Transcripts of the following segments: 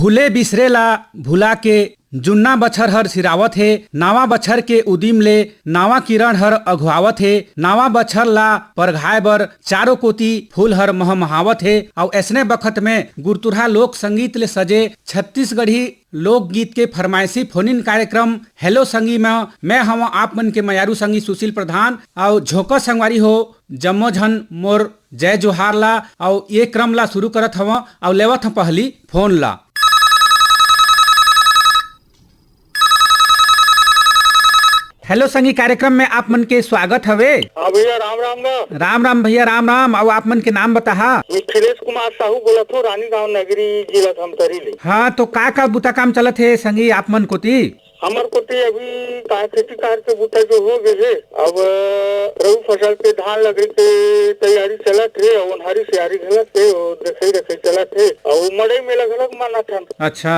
भूले बिसरेला भुला के जुन्ना बछर हर सिरावत है, नावा बछर के उदिम ले नावा किरण हर अघुआवत है। नावा बछर ला परघाय बर चारों कोती फूल हर महमहावत है। और ऐसने बखत में गुरतुरहा लोक संगीत ले सजे छत्तीसगढ़ी लोकगीत के फरमाइशी फोन इन कार्यक्रम हेलो संगी में मैं हवा आप मन के मयारू संगी सुशील प्रधान और झोंका संगवारी हो जम्मो झन मोर जय जोहार ला। और ये क्रम ला शुरू करत हवा और लेवत ह पहली फोन ला। हेलो संगी कार्यक्रम में आप मन के स्वागत हवे। हाँ भैया राम राम गा। राम राम भैया राम राम। और आप मन के नाम बताहा। मिथिलेश कुमार साहू बोलत हो, रानी गांव नगरी जिला धमतरी ले। हाँ तो का बुता काम चलत है संगी आप मन कोती? हमार कोती अभी खेती कार के बूटा जो हो गए है। अब रबी फसल के धान लगरी के तैयारी चलत है और उन्हारी सियारी घलत है और देखे चलत है और मड़ई में लगलक माना ठंड। अच्छा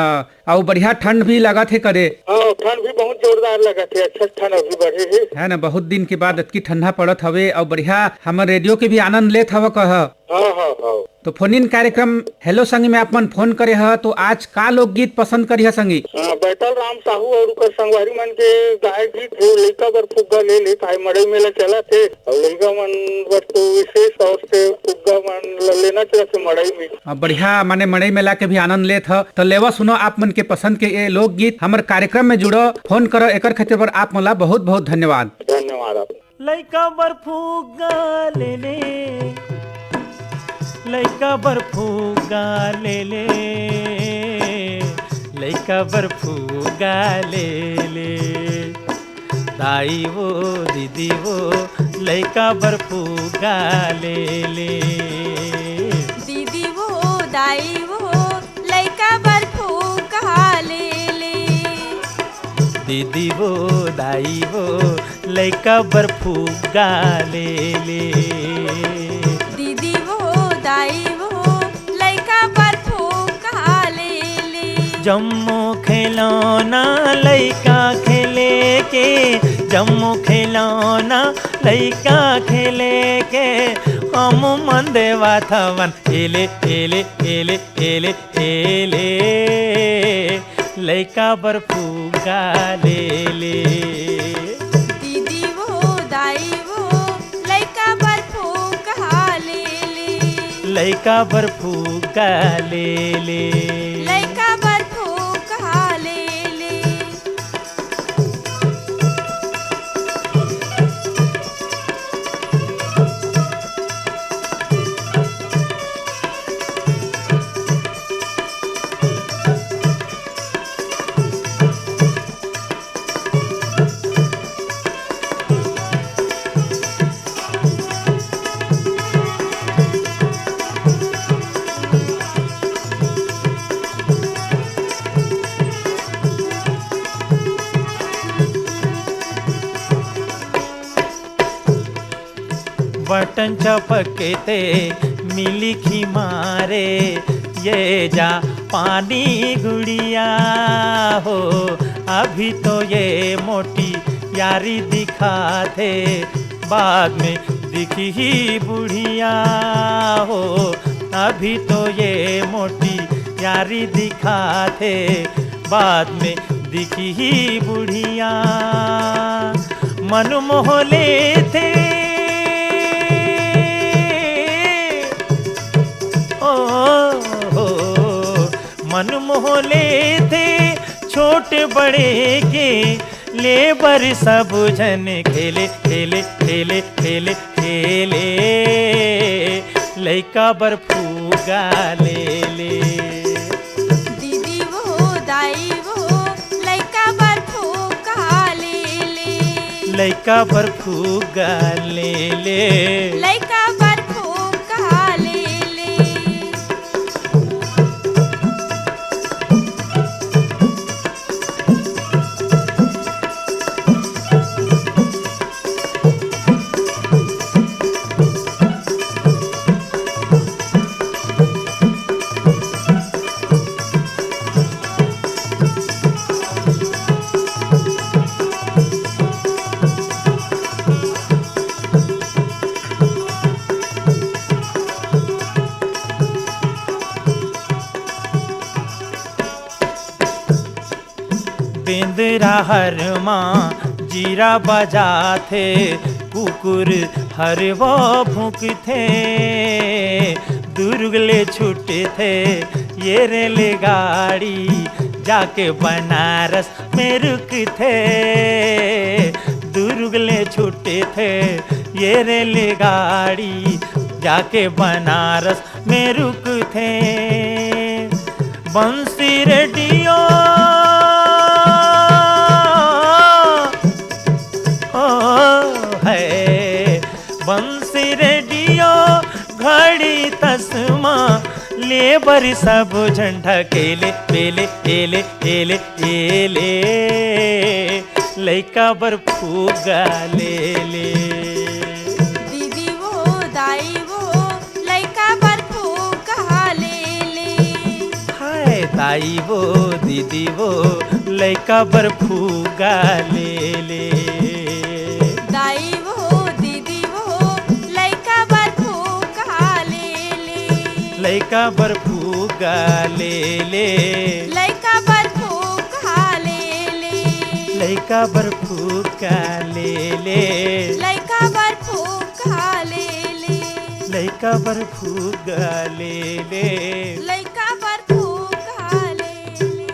और बढ़िया ठंड भी लगत है करे? हाँ ठंड भी बहुत जोरदार लगत है, अच्छा ठंड अभी बढ़े है ना। बहुत दिन के बाद इतनी ठंडा पड़त हवे और बढ़िया हमारे रेडियो के भी आनंद लेत हवा कह। हाँ हाँ हाँ। तो फोन इन कार्यक्रम हेलो संगी में आप मन फोन करे ह तो आज का लोकगीत पसंद करी है संगी? बैठल राम साहू और उकर संगवारी मन के गाय गीत है। लइका बर फुग्गा ले ले काय मड़ई मेला चला थे और लइका मन बर तो विशेष और से फुग्गा मन लेना चाहिए मड़ई में। बढ़िया माने मड़ई मेला के भी आनंद लेत ह। तो लेवा सुनो आप मन के पसंद के ये लोकगीत हमारे कार्यक्रम में जुड़ो फोन करो एकर खातिर पर आप मला बहुत बहुत धन्यवाद। धन्यवाद आप। लइका बर फुग्गा ले ले, लइका बर फुग्गा ले ले, लइका बर फुग्गा ले ले। दाई वो दीदी वो लइका बर फुग्गा ले ले। दीदी वो दाई वो लइका बर फुग्गा ले ले। दीदी वो दाई वो लइका बर फुग्गा ले ले। दीदी वो दाई वो लइका बर फुग्गा ले ले। जम्मो खिलौना लइका खेले के, जम्मो खिलौना लइका खेले के। हम मन देवा थवन एले एले एले एले एले। लइका बर फुग्गा ले ले। दीदी वो दाई वो लइका बर फुग्गा ले ले। लइका बर फुग्गा ले ले। लइका बर फुग्गा ले ले। बटन चपके ते मिली खी मारे ये जा पानी गुड़िया हो। अभी तो ये मोटी यारी दिखाते बाद में दिखी ही बुढ़िया हो। अभी तो ये मोटी यारी दिखाते बाद में दिखी ही बुढ़िया। मन मोह लेते मन मोह लेते छोटे बड़े के लेबर सब जन खेले खेले खेले खेले खेले। लइका बर फुग्गा ले ले। दीदी वो दाई वो लइका बर फुग्गा ले ले। लइका बर फुग्गा ले ले। लइका बर फुग्गा ले ले। बेंदरा हर माँ जीरा बजाथे, कुकुर हर वो भूकथे, दुर्गले छूटे थे ये रेलगाड़ी, जाके बनारस में रुकते, दुर्गले छूटे थे ये रेलगाड़ी, जाके बनारस में रुकते। बंसी रेडियो है, बंसी रेडियो घड़ी तस्मा, लेबर सब झंडा केले पेले एले एले एले, लइका बर फूगा ले ले। दीदी वो दाई वो लइका बर फूगा ले ले। हाय ताई वो दीदी वो लइका बर फूगा ले ले। दाई वो दीदी वो लइका बर फूगा ले ले। लइका बर फूगा ले ले। लइका बर फूगा ले ले। लइका बर फूगा ले ले। लइका बर फूगा ले ले। लइका बर फूगा ले ले। लइका बर फूगा ले ले।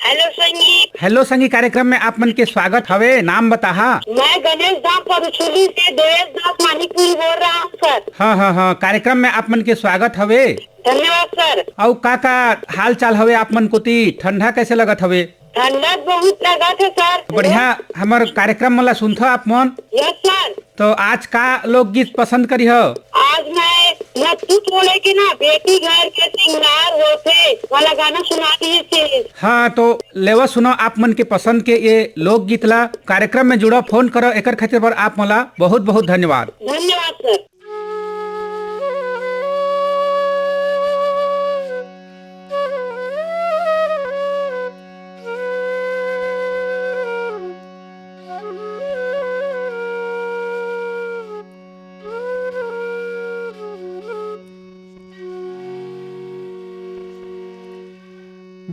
हेलो संगीत, हेलो संगी कार्यक्रम में आप मन के स्वागत हवे। नाम बताहा। मैं गणेश धाम परुछुली से देवेश दास मानिकपुरी बोल रहा हूँ सर। हाँ, कार्यक्रम में आप मन के स्वागत हवे। धन्यवाद सर। और का हाल चाल हवे आप मन को ती? ठंडा कैसे लगत हवे? ठंडा बहुत लगा थे सर। बढ़िया हमार कार्यक्रम मला सुनथो आप मन। यस सर। तो आज का लोकगीत पसंद करी हो? आज मैं नत्थू बोले की ना बेटी घर के सिंगार होते वाला गाना सुना दिए। हाँ तो लेवा सुनो आप मन के पसंद के ये लोकगीत ला। कार्यक्रम में जुड़ो, फोन करो, एकर खातिर पर आप मला बहुत बहुत धन्यवाद। धन्यवाद सर।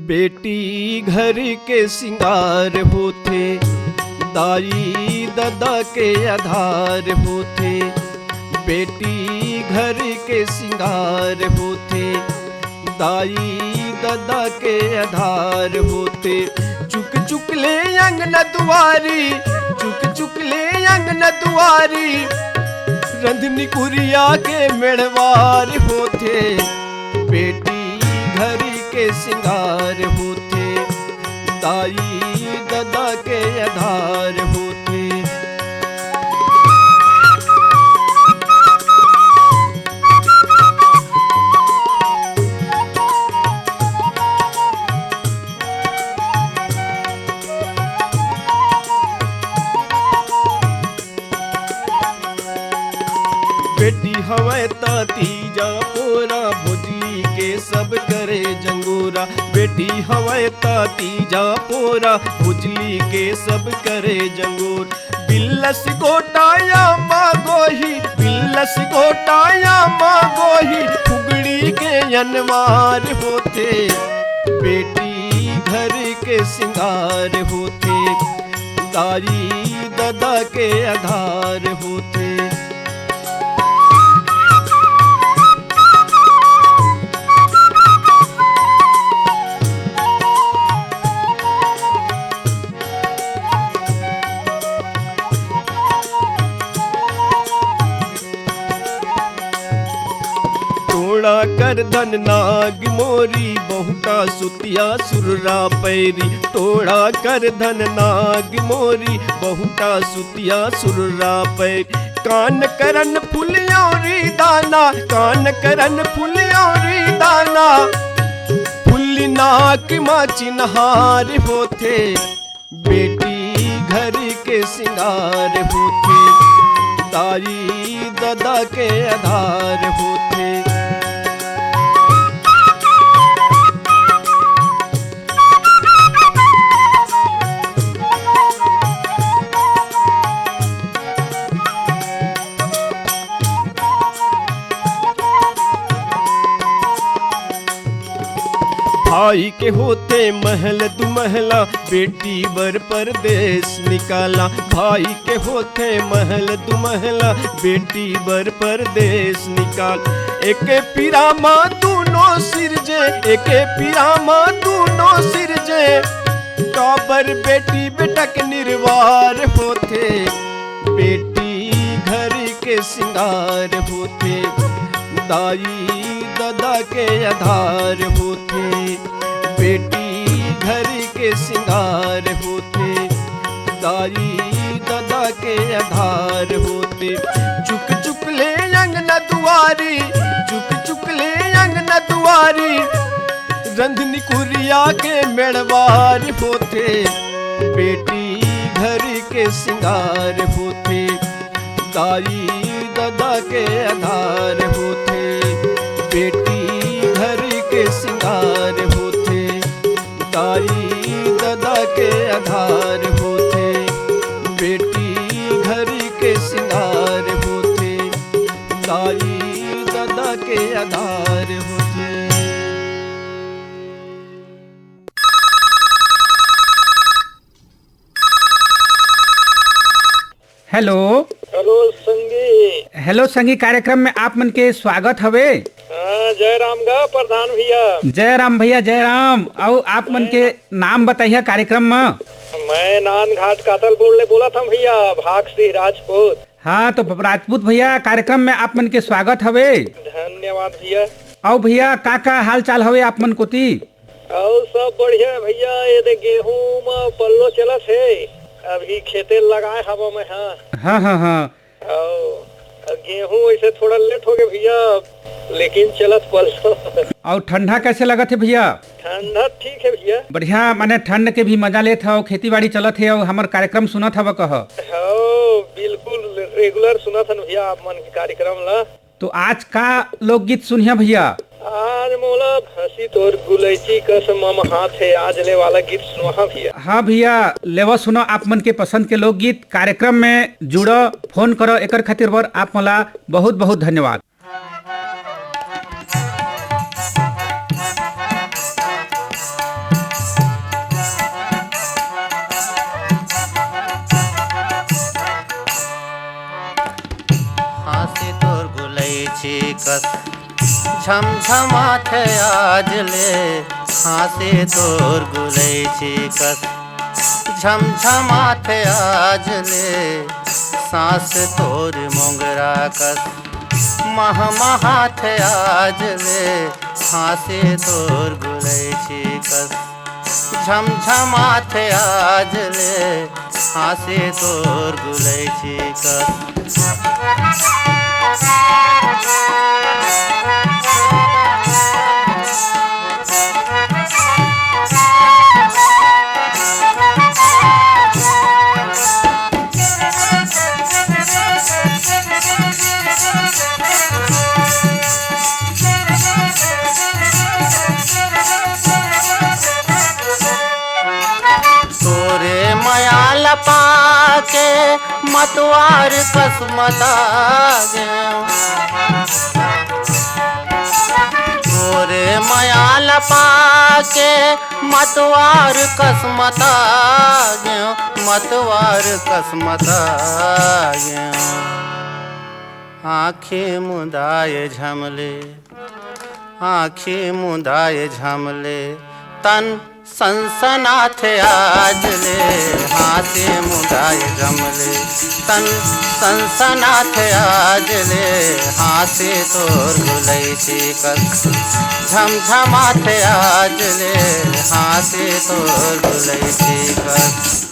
बेटी घर के सिंगार होते, दाई दादा के आधार होते। बेटी घर के सिंगार होते, दाई दादा के आधार होते। चुक चुक ले अंगना दुआरी, चुक चुक ले अंगना दुआरी, रंधनी कुरिया के मेड़वार होते। बेटी घर के सिंगार होते, दाई दादा के आधार होते। बेटी हवे ताती जा पोरा, भुजली के सब करे जंगोरा। बेटी हवे ताती जा पोरा, भुजली के सब करे जंगोर। बिल्लस गोटाया माँ गोही, बिल्लस गोटाया माँ गोही, फुगड़ी के अनवार होते। बेटी घर के सिंगार होते, दाई दादा के आधार होते। तोड़ा कर धन नाग मोरी, बहुता सुतिया सुररा पैरी। तोड़ा कर धन नाग मोरी, बहुता सुतिया सुररा पैरी। कान करन फुलियोरी दाना, कान करन फुलियोरी दाना, फुल्ली नाक माँ चिन्हार होते। बेटी घर के सिंगार होते, दाई दादा के आधार होते। भाई के होते महल दुमहला बेटी बर परदेश निकाला। भाई के होते महल दुमहला बेटी बर परदेश निकाल। एके पिरामा दूनो सिरजे, एके पिरामा दूनो सिरजे, काबर बेटी बेटा के निर्वार होते। बेटी घर के सिंगार होते, दाई दादा के आधार होते। बेटी घर के सिंगार होते, दाई दादा के आधार होते। चुक चुक ले अंगना दुआरी, चुक चुक ले अंगना दुआरी, रंधनी कुरिया के मेड़वार होते। बेटी घर के सिंगार होते, दाई दादा के आधार होते। बेटी घर के सिंगार होते, दाई दादा के आधार होते। बेटी घर के सिंगार होते, दाई दादा के आधार होते। हेलो हेलो संगी। हेलो संगी, कार्यक्रम में आप मन के स्वागत हवे। हाँ, जय राम गा प्रधान भैया। जय राम भैया, जय राम। और आप मन के नाम बताइए कार्यक्रम में। मैं नान घाट कातल बोला था भैया, भाग सिंह राजपूत। हाँ तो राजपूत भैया, कार्यक्रम में आप मन के स्वागत हवे। धन्यवाद भैया। और भैया का हाल चाल हवे आप मन कोती? और सब बढ़िया भैया। ये दे गेहूं में पल्लो चलत है, अभी खेते लगाए हवा में। हाँ हाँ हाँ। और गेहूं ऐसे थोड़ा लेट हो गए भैया, लेकिन चलत पल्लो। और ठंडा कैसे लगत है भैया? ठंडा ठीक है भैया, बढ़िया। माने ठंड के भी मजा लेत हो, खेती बाड़ी चलत है और हमार कार्यक्रम सुनत हवा कह। बिल्कुल रेगुलर सुना था भैया आप मन के कार्यक्रम ला। तो आज का लोकगीत सुनिया भैया? आज मोला हंसी तोर गुलैची कसम हाथ है, आज ले वाला गीत सुनवा भैया। हाँ भैया, लेवा सुनो आप मन के पसंद के लोकगीत। कार्यक्रम में जुड़ो, फोन करो, एकर खातिर बर आप मला बहुत बहुत धन्यवाद। हाँसी तोर गुलैची कस झमझमात आज ले। हाँसी तोर गुलैची कस झमझमात आज ले। सांस तोर मोंगरा कस महमहात आज ले। हाँसी तोर गुलैची कस झमझमात आज ले। हाँसी तोर गुलैची कस। पाके मतवार कसमता गोरे मयाल पाके मतवार कसमता मतवार कसमता आँखें मुदाए झमले, आँखें मुदाए झमले, तन सनसनाथ आज ले। हाथे मुदाए झमले, तन सनसनाथ आज ले। हाथे तोर गुलैची कस झमझमाथ आज ले। हाथे तोर गुलैची कस।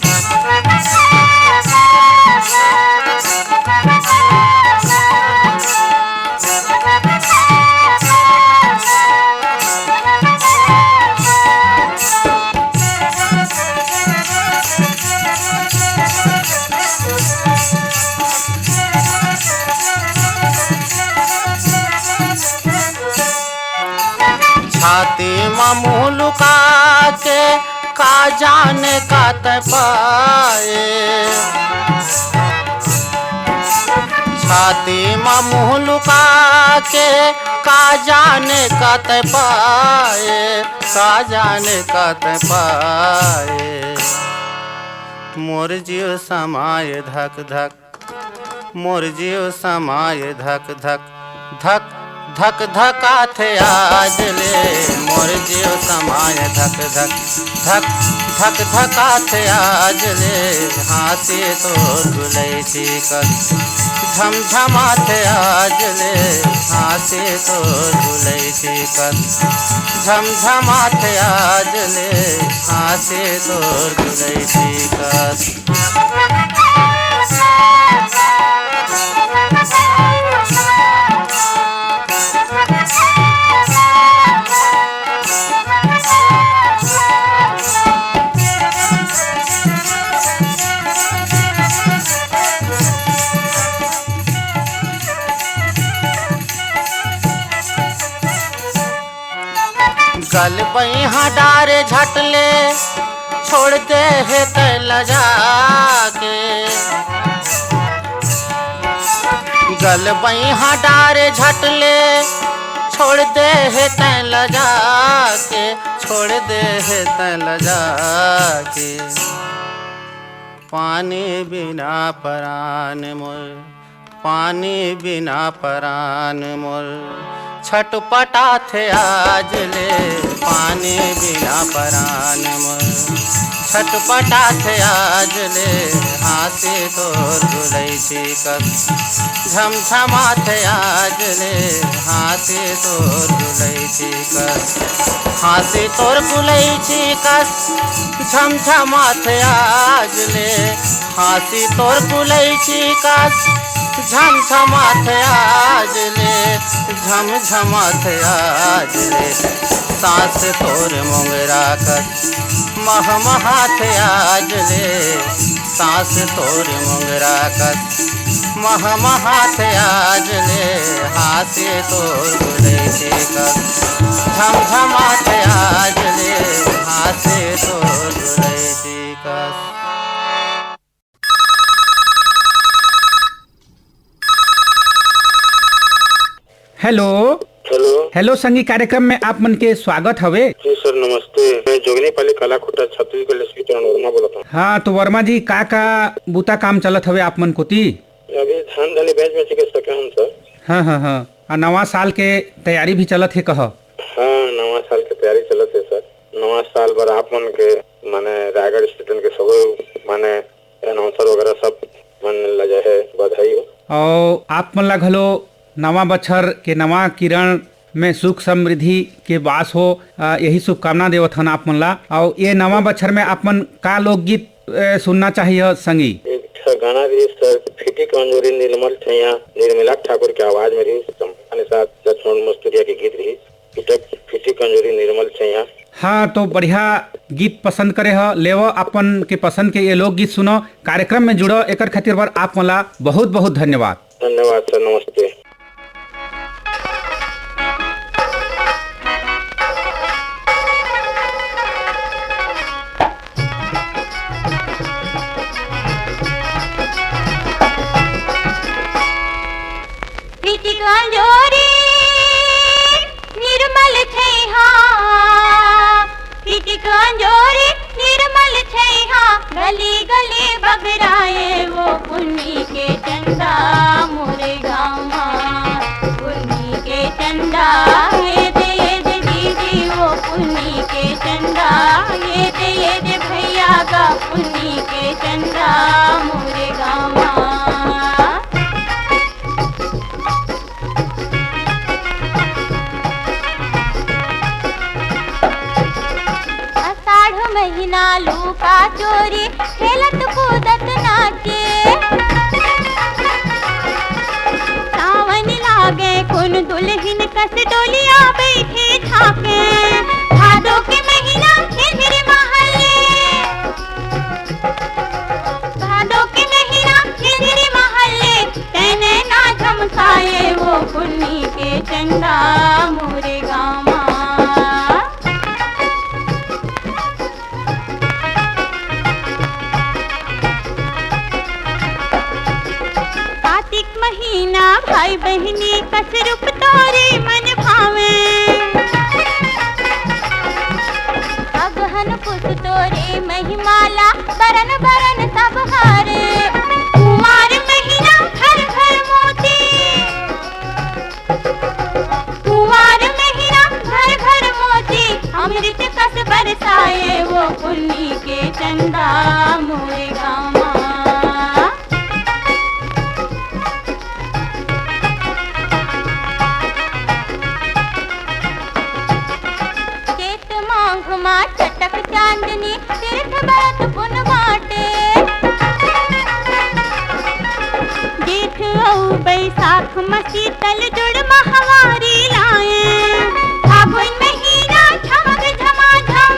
छाती में लुका के का जाने का त पाए। छाती में मुँह लुका के का जाने कत पाए, का जाने कत पाए। मोर जीव समाय धक धक, मोर जीव समाय धक धक, धक धक धकाथे आज ले। मोर जीव समाय धक धक, धक धक धकाथे आज ले। हाथी तो झुलैती कस झमझमाथे आज ले। हाथी तो झुलैती कस झमझमाथे आज ले। हाथी तो झुलैती कस। गल बइहा डारे झटले छोड़ते है तल जाके। गल बइहा डारे झटले छोड़ दे है तल जाके, छोड़ दे है तल जाके। पानी बिना परान मोर, पानी बिना परान मोर छटपटा थे आज ले। पानी बिना परान मोर छटपटा थे आज ले। हाथी तोर झुलैती कस झमझमा थे आज ले। हाथी तोर झुलैती कस, हाथी तोर झुलैती कस झमझमा थे आज ले। हाथी तोर झुलैती कस झमझमाथ आज ले, झमझमाथ आज ले। सांस तोर मोंगरा कस महमहाथ आज ले। सांस तोर मोंगरा कस महमहाथ आज ले। हाथी तोर झुलैती कस झमझमाथ आज ले। हाथी तोर झुलैती कस। हेलो हेलो हेलो संगी कार्यक्रम में आप मन के स्वागत हवे। जी सर नमस्ते, मैं जोगनी पाली कलाखोटा छत्तीसगढ़ लेस्पिटन वर्मा बोलत हूँ। हाँ तो वर्मा जी का बूता काम चलत हवे आप मन कोती? अभी धान दाली बैच में चिकित्सक सके हम सर। हाँ हाँ हाँ, और नवा साल के तैयारी भी चलत है कह? हाँ नवा साल की तैयारी चलत है सर। नवा साल पर आप मन के माने रायगढ़ स्टेशन के सब माने अनाउंसर वगैरह सब मन लगे है बधाई हो। और आप मन ला घलो नवा बछर के नवा किरण में सुख समृद्धि के वास हो, यही शुभकामना देवत हन आप मन ला। और ये नवा बछर में आप मन का लोकगीत सुनना चाहिए संगी? एक गाना रही सर, फिटी कंजूरी निर्मल छैया निर्मला ठाकुर की आवाज में रही, संपाने साथ लक्ष्मण मस्तूरिया की गीत रही, फिटी कंजूरी निर्मल छैया। हाँ तो बढ़िया गीत पसंद करे ह, लेव अपन के पसंद के ये लोकगीत सुनो, कार्यक्रम में जुड़ो, एकर खातिर बर आप मन ला बहुत बहुत धन्यवाद। धन्यवाद सर, नमस्ते। कंजोरी निर्मल छैहा, पीटी कंजोरी निर्मल छैहा, गली गली बगराए वो पुन्नी के चंदा मोरे गाँव, पुन्नी के चंदा ये दे दीदी वो पुन्नी के चंदा, ये दे भैया का पुन्नी के चंदा मोरे गाँव। महीना लूका चोरी खेलत कूदत नाचे, सावन लागे कुन दुल्हन कस डोलिया बैठे छाके, भादो के महीना झिझरी महले, भादो के महीना झिझरी महले, तेने ना झमकाए वो पुन्नी के चंदा मोरे गाँव। भाई बहनी कस रूप तोरे मन भावे अगहन पुस तोरे महिमाला बरन बरन सब हारे कुमार महीना घर घर मोती कुमार महीना घर घर मोती अमृत कस बरसाए वो पुन्नी के चंदा मोरे गामा चेत मांग माँ चटक चांदनी तीर्थ बरत पुन बाटे जेठ औ बैसाख मसी तल जुड़ महवारी लाए फागुन महीना झमक झमाझम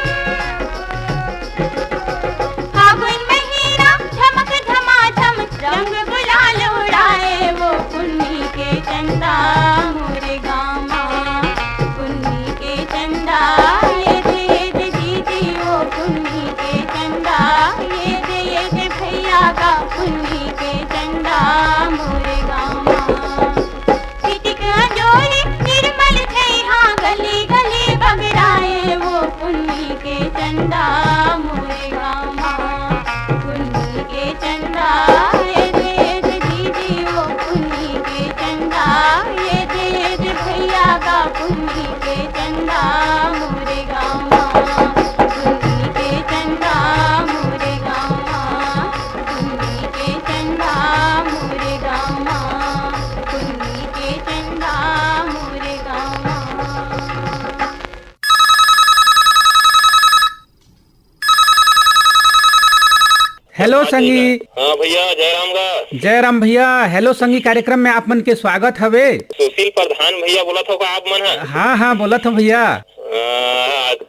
फागुन महीना झमक झमाझम रंग गुलाल उड़ाए वो पुन्नी के चंदा मोरे गामा पुन्नी के चंदा ये दे दीदी ओ पुन्नी के चंदा ये दे भैया का पुन्नी के चंदा मोरे गामा सिटिक अंजोरी निर्मल हाँ गली गली बगड़ाए वो पुन्नी के चंदा मोरे गामा पुन्नी के चंदा ये दे दीदी ओ पुन्नी के चंदा ये दे भैया का पुन्नी के चंदा मोरे गामा पुन्नी के चंदा मोरे गामा पुन्नी के चंदा मोरे गामा पुन्नी के चंदा मोरे गामा हेलो संगी। हाँ भैया जयराम गा। जयराम भैया, हेलो संगी कार्यक्रम में आप मन के स्वागत हवे। सुशील प्रधान भैया बोला था आप मन है? हाँ हाँ बोलत हूँ भैया।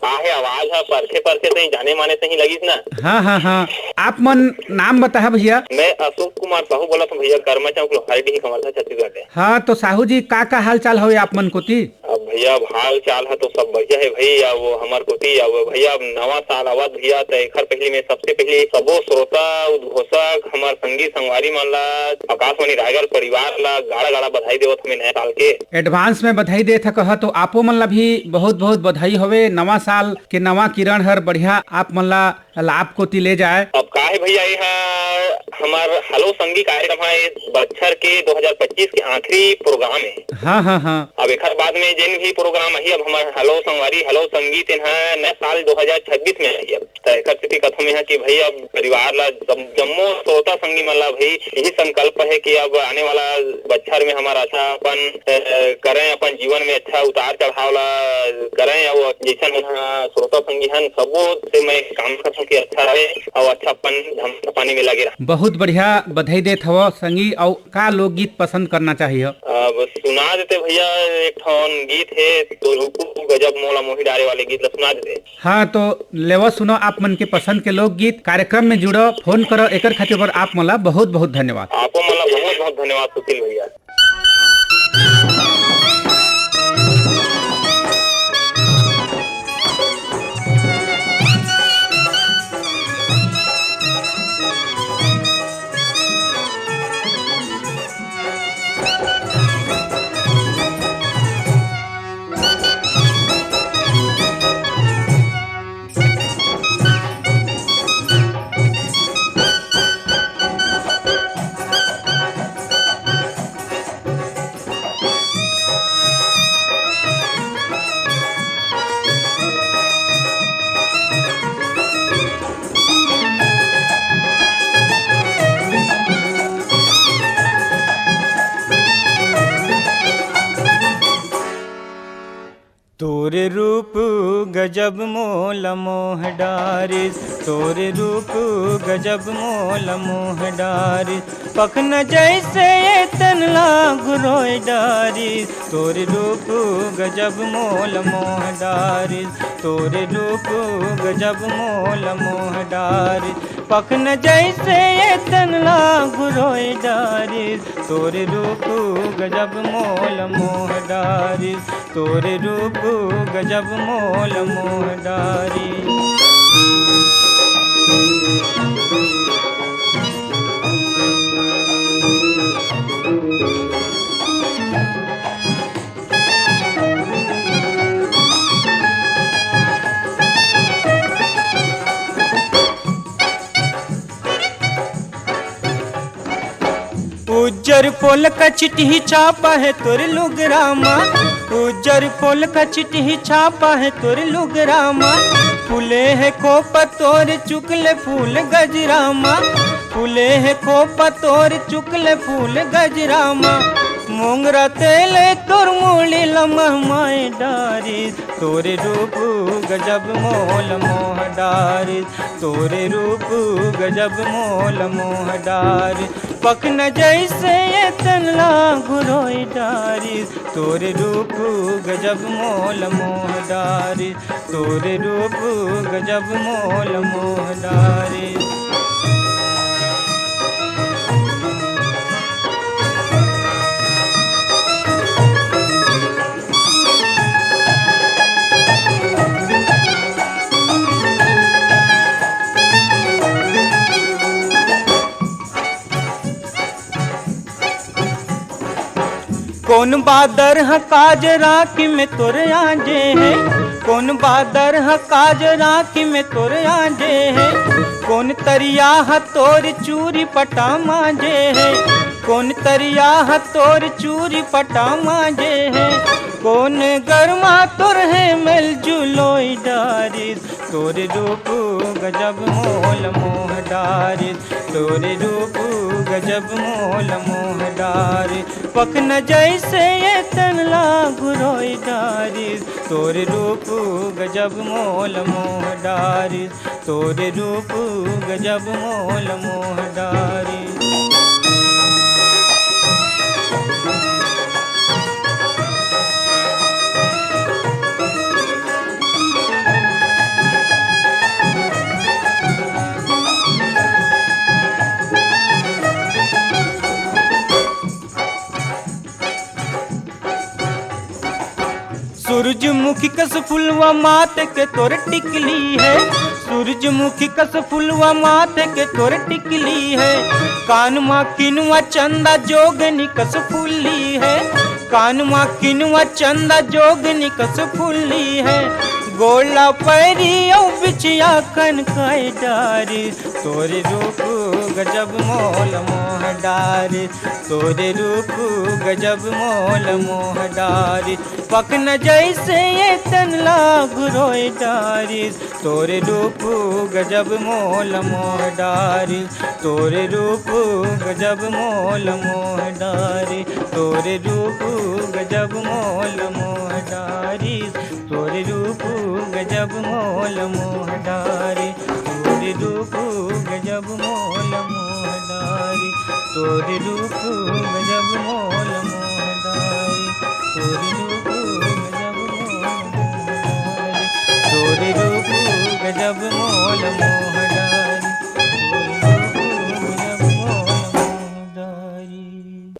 काहे आवाज है परखे परखे से जाने माने से ही लगी ना। हाँ हाँ हाँ, आप मन नाम बता भैया। मैं अशोक कुमार साहू बोला था भैया, कर्मा चौक लोहारी कमरसा छत्तीसगढ़। हाँ तो साहू जी का हाल चाल हो आप मन कोती? अब भैया हाल चाल है तो सब बढ़िया है भैया। वो हमार कोती अब भैया नवा साल आवत भैया तो एक पहले में सबसे पहले सबो श्रोता उद्घोषक हमार संगी संगवारी मन ला आकाशवाणी रायगढ़ परिवार ला गाड़ा गाड़ा बधाई देवत हमें नया साल के। एडवांस में बधाई दे था कहा तो आपो मन ला भी बहुत बहुत बधाई होवे। नवा साल के नवा किरण हर बढ़िया आप मन ला लाभ कोती ले जाए। अब का है भैया यह हमार हेलो संगी कार्यक्रम है बच्चर के 2025 के आखिरी प्रोग्राम है। हाँ हाँ हाँ। अब एक बाद में जिन भी प्रोग्राम है अब हमारे हेलो संगवारी हेलो संगीत नया साल 2026 में है। एक स्थिति कथम है कि भाई अब परिवार ला जम्मो श्रोता संगी मन ला भाई यही संकल्प है कि अब आने वाला बच्चर में हमारा अच्छा अपन करें, अपन जीवन में अच्छा उतार चढ़ाव ला करें और जैसा श्रोता संगी है सबो से मैं काम कर कि अच्छा रहे और अच्छा अपन पानी में लगे रहे। बहुत बढ़िया बधाई देत हव संगी। और का लोकगीत पसंद करना चाहिए? अब सुना देते भैया एक ठन गीत है तो रूपू गजब मोला मोही डारे वाले गीत ला सुना देते। हाँ तो लेवा सुनो आप मन के पसंद के लोकगीत। कार्यक्रम में जुड़ो, फोन करो, एकर खातिर पर आप मला बहुत बहुत धन्यवाद। आपको मला बहुत बहुत धन्यवाद सुशील भैया। तोरे रूप गजब मोल मोह डारिस, तोरे रूप गजब मोल मोह डारिस, पखन जैसे तनला गुरोय डारिस, तोरे रूप गजब मोल मोह डारिस, तोरे रूप गजब मोल मोह डारिस, पखन जैसे तनला गुरोय डारिस, तोरे रूप गजब मोल मोह डारिस, तोरे रूप गजब मोल मोह डारिस। उज्जर पोल का चिट्ठी छापा है तोर लुगरामा, उज्जर पोल का चिट्ठी छापा है तोर लुगरामा, फूले है खोपा तोर चुकले फूल गजरामा, फूले है खोपा तोर चुकले फूल गजरामा, मोंगरा तेले तोर मूली लमहमाए डारी, तोरे रूप गजब मोल मोह डारी, तोरे रूप गजब मोल मोह डारी, पखन जैसे ये तनला घुरोई डारी, तोरे रूप गजब मोल मोह डारी, तोरे रूप गजब मोल मोह डारी। कौन बादर है काज राखी में तोर आजे है, कौन बादर है काज राखी में तोर आजे है, कौन तरिया है तोर चूरी पटा मांजे है, कौन तरिया है तोर चूरी पटा मांजे है, कौन गरमा तोर है मिल जुलोई डारी, तोरे रूप गजब मोल मोह डारी, तोरे रूप गजब मोल मोह डारी, पखन जैसे ये तनला घुरोई डारी, तोरे रूप गजब मोल मोह डारी, तोरे रूप गजब मोल मोह डारी। सूरजमुखी कस फुलवा माथे के तोर टिकली है, सूरजमुखी कस फुलवा माथे के तोर टिकली है, कान मा किनुआ चंदा जोगनी कस फुल्ली है, कान मा किनुआ चंदा जोगनी कस फुल्ली है, गोला पैरी औ बिछिया कन काई डारी, तोरे रूप गजब मोल मोह डारी, तोरे रूप गजब मोल मोह डारी, पखन जैसे ये तनला घुरोई डारी, तोरे रूप गजब मोल मोह डारी, तोरे रूप गजब मोल मोह डारी, तोरे रूप गजब मोल मोह डारी, तोरे रूप गजब मोल मोह डारी, तोरे रूप गजब मोल मोह डारी, तोरे रूप गजब मोल मोह डारी, तोरे रूप गजब मोल मोह डारी, तोरे रूप गजब मोल मोह डारी, तोरे रूप गजब मोल मोह डारी।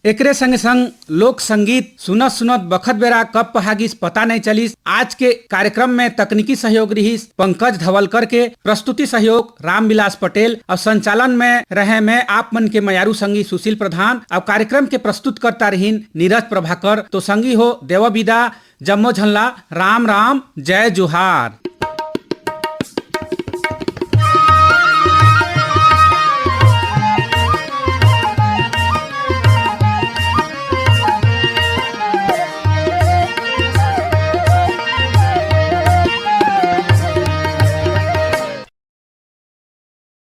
एकरे संग संग लोक संगीत सुनत सुनत बखत बेरा कब पहागिस पता नहीं चलिस। आज के कार्यक्रम में तकनीकी सहयोग रहीस पंकज धवलकर के, प्रस्तुति सहयोग रामविलास पटेल और संचालन में रहे मैं आप मन के मयारू संगी सुशील प्रधान और कार्यक्रम के प्रस्तुत करता रहीन नीरज प्रभाकर। तो संगी हो देव विदा, जम्मो झल्ला, राम राम, जय जोहार।